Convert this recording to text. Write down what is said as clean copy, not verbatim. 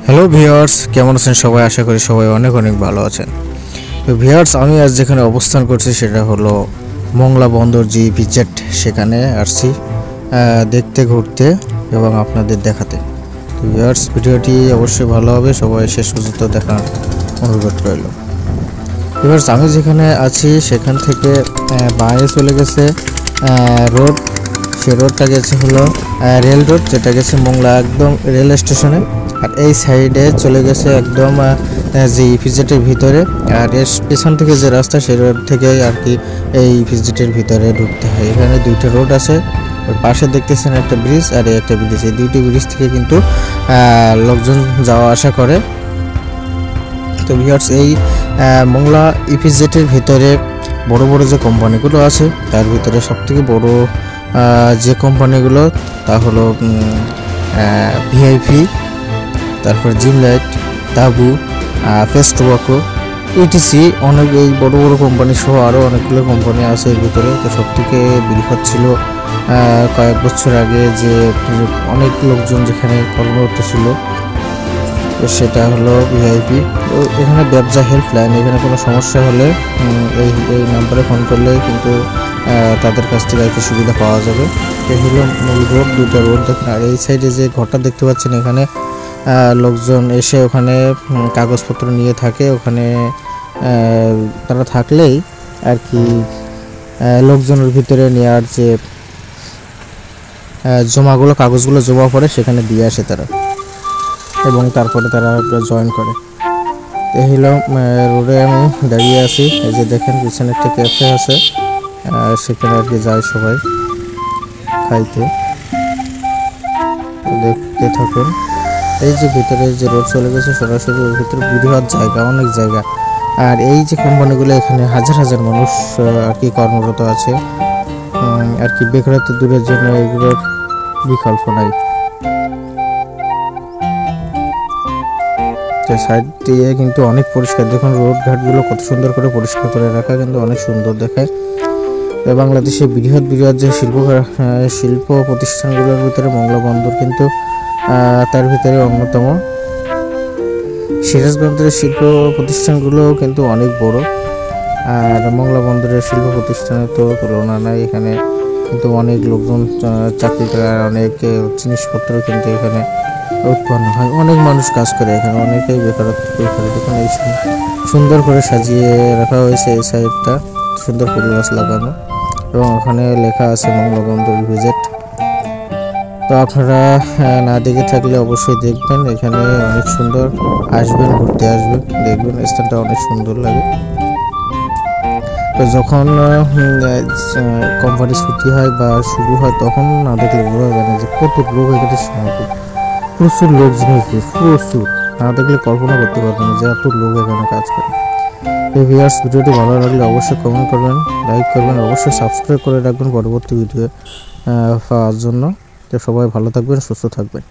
Hello viewers, কেমন আছেন সবাই? আশা করি সবাই অনেক অনেক ভালো আছেন। তো ভিউয়ার্স, আমি আজ যেখানে অবস্থান করছি সেটা হলো মংলা বন্দর যে ইপিজেড, সেখানে আসছি দেখতে, ঘুরতে এবং আপনাদের দেখাতে। তো ভিউয়ার্স, ভিডিওটি অবশ্যই ভালো হবে, সবাই শেষ পর্যন্ত দেখার অনুরোধ রইল। ভিউয়ার্স, আমি যেখানে আছি সেখান থেকে বাইরে চলে গেছে রোড। সে রোডটা গেছে হলো রেল রোড, যেটা গেছে মংলা একদম রেল স্টেশনে। আর এই সাইডে চলে গেছে একদম যে ইপিজেডের ভিতরে। আর এর পেছন থেকে যে রাস্তা, সেই রোড থেকে আর কি এই ইপিজেডের ভিতরে ঢুকতে হয়। এখানে দুইটা রোড আছে, ওর পাশে দেখতেছেন একটা ব্রিজ আর একটা ব্রিজ। এই দুইটি ব্রিজ থেকে কিন্তু লোকজন যাওয়া আসা করে। তো ভিউয়ার্স, এই মংলা ইপিজেডের ভিতরে বড় বড় যে কোম্পানিগুলো আছে, তার ভিতরে সবথেকে বড় যে কোম্পানিগুলো তা হলো ভিআইপি, তারপর জিমলাইট, তাবু, ফেস্ট টোবাকো, ইটিসি। অনেক এই বড় বড় কোম্পানি সহ আরও অনেকগুলো কোম্পানি আছে এর ভিতরে। তো সবথেকে বৃহৎ ছিল কয়েক বছর আগে যে অনেক লোকজন যেখানে কর্মরত ছিল, সেটা হলো ভিআইপি। তো এখানে ব্যবসা হেল্পলাইন, এখানে কোনো সমস্যা হলে এই এই নাম্বারে ফোন করলে কিন্তু তাদের কাছ থেকে একটা সুবিধা পাওয়া যাবে। এই হলো মূল রোড, দুইটা রোড দেখেন। আর এই সাইডে যে ঘরটা দেখতে পাচ্ছেন, এখানে লোকজন এসে ওখানে কাগজপত্র নিয়ে থাকে। ওখানে তারা থাকলেই আর কি লোকজনের ভিতরে নেওয়ার যে জমাগুলো, কাগজগুলো জমা পড়ে সেখানে দিয়ে আসে তারা, এবং তারপরে তারা জয়েন করে। এই হলো রোডে আমি দাঁড়িয়ে আছি। এই যে দেখেন পিছনে একটা ক্যাফে আছে, সেখানে আর কি যায় সবাই খাইতে। দেখতে থাকুন। এই যে ভিতরে যে রোড চলে গেছে সরাসরি, ওর ভিতরে বৃহৎ জায়গা, অনেক জায়গা। আর এই যে কোম্পানিগুলো, এখানে হাজার হাজার মানুষ আর কি কর্মরত আছে। আর কি বেকারত্ব দূরের জন্য এগুলোর বিকল্প নাই। সাইড দিয়ে কিন্তু অনেক পরিষ্কার, দেখুন রোড ঘাটগুলো কত সুন্দর করে পরিষ্কার করে রাখা, কিন্তু অনেক সুন্দর দেখায়। বাংলাদেশের বৃহৎ বৃহৎ যে শিল্প প্রতিষ্ঠানগুলোর ভিতরে মংলা বন্দর কিন্তু তার ভিতরে অন্যতম। সিরাজগঞ্জের শিল্প প্রতিষ্ঠানগুলো কিন্তু অনেক বড়, আর মংলা বন্দরের শিল্প প্রতিষ্ঠানের তো তুলনা নাই। এখানে কিন্তু অনেক লোকজন চাকরি করে, আর অনেক জিনিসপত্র কিন্তু এখানে উৎপন্ন হয়। অনেক মানুষ কাজ করে এখানে, অনেকেই বেকারত্ব করে। দেখুন এই সুন্দর করে সাজিয়ে রাখা হয়েছে এই সাইডটা, সুন্দর ফুল গাছ লাগানো, এবং ওখানে লেখা আছে মংলা বন্দর ভিজিট। তো আপনারা না দেখে থাকলে অবশ্যই দেখবেন, এখানে অনেক সুন্দর। আসবেন, ঘুরতে আসবেন, দেখবেন স্থানটা অনেক সুন্দর লাগে। তো যখন কোম্পানি ছুটি হয় বা শুরু হয়, তখন না দেখলে বোঝা যায় না যে কত লোক এখানে সমাগম। প্রচুর লোকজন, প্রচুর, না দেখলে কল্পনা করতে পারবেন না যে এত লোক এখানে কাজ করে। এই ভিউয়ার্স, ভিডিওটি ভালো লাগলে অবশ্যই কমেন্ট করবেন, লাইক করবেন, অবশ্যই সাবস্ক্রাইব করে রাখবেন পরবর্তী ভিডিও পাওয়ার জন্য। তো সবাই ভালো থাকবেন, সুস্থ থাকবেন।